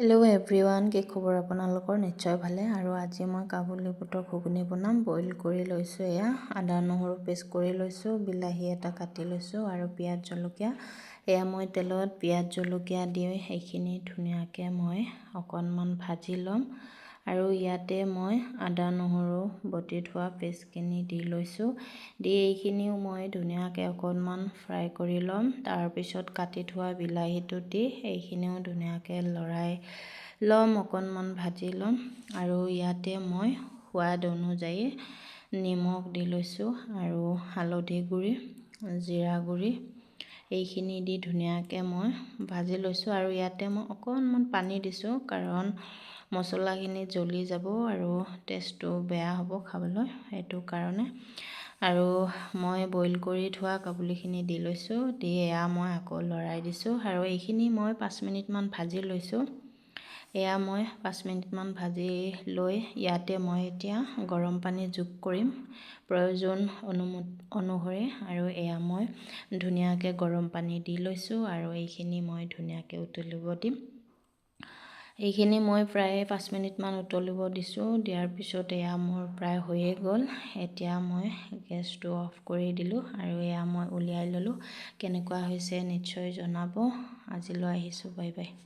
Hello' everyone, কি খবৰ আপোনালোকৰ? নিশ্চয় ভালে। আৰু আজি মই কাবুলী বুটৰ ঘুগুনি বনাম। বইল কৰি লৈছোঁ, এয়া আদা নহৰু পেষ্ট কৰি লৈছোঁ, বিলাহী এটা কাটি লৈছোঁ আৰু পিঁয়াজ জলকীয়া। এয়া মই তেলত পিঁয়াজ জলকীয়া দি সেইখিনি ধুনীয়াকৈ মই অকণমান ভাজি ল'ম। আৰু ইয়াতে মই আদা নহৰু বটি থোৱা পেষ্টখিনি দি লৈছোঁ। দি এইখিনিও মই ধুনীয়াকৈ অকণমান ফ্ৰাই কৰি ল'ম। তাৰপিছত কাটি থোৱা বিলাহীটো দি এইখিনিও ধুনীয়াকৈ লৰাই ল'ম, অকণমান ভাজি ল'ম। আৰু ইয়াতে মই সোৱাদ অনুযায়ী নিমখ দি লৈছোঁ আৰু হালধি গুড়ি, জিৰা গুড়ি এইখিনি দি ধুনীয়াকৈ মই ভাজি লৈছোঁ। আৰু ইয়াতে মই অকণমান পানী দিছোঁ, কাৰণ মছলাখিনি জ্বলি যাব আৰু টেষ্টটো বেয়া হ'ব খাবলৈ, সেইটো কাৰণে। আৰু মই বইল কৰি থোৱা কাবুলিখিনি দি লৈছোঁ। দি এয়া মই আকৌ লৰাই দিছোঁ আৰু এইখিনি মই 5 মিনিটমান ভাজি লৈছোঁ। এয়া মই 5 মিনিটমান ভাজি লৈ ইয়াতে মই এতিয়া গৰম পানী যোগ কৰিম প্ৰয়োজন অনুসৰি। আৰু এয়া মই ধুনীয়াকৈ গৰম পানী দি লৈছোঁ আৰু এইখিনি মই ধুনীয়াকৈ উতলিব দিম। এইখিনি মই প্ৰায় 5 মিনিটমান উতলিব দিছোঁ। দিয়াৰ পিছত এয়া মোৰ প্ৰায় হৈয়ে গ'ল। এতিয়া মই গেছটো অফ কৰি দিলোঁ আৰু এয়া মই উলিয়াই ল'লোঁ। কেনেকুৱা হৈছে নিশ্চয় জনাব। আজিলৈ আহিছোঁ, বাই বাই।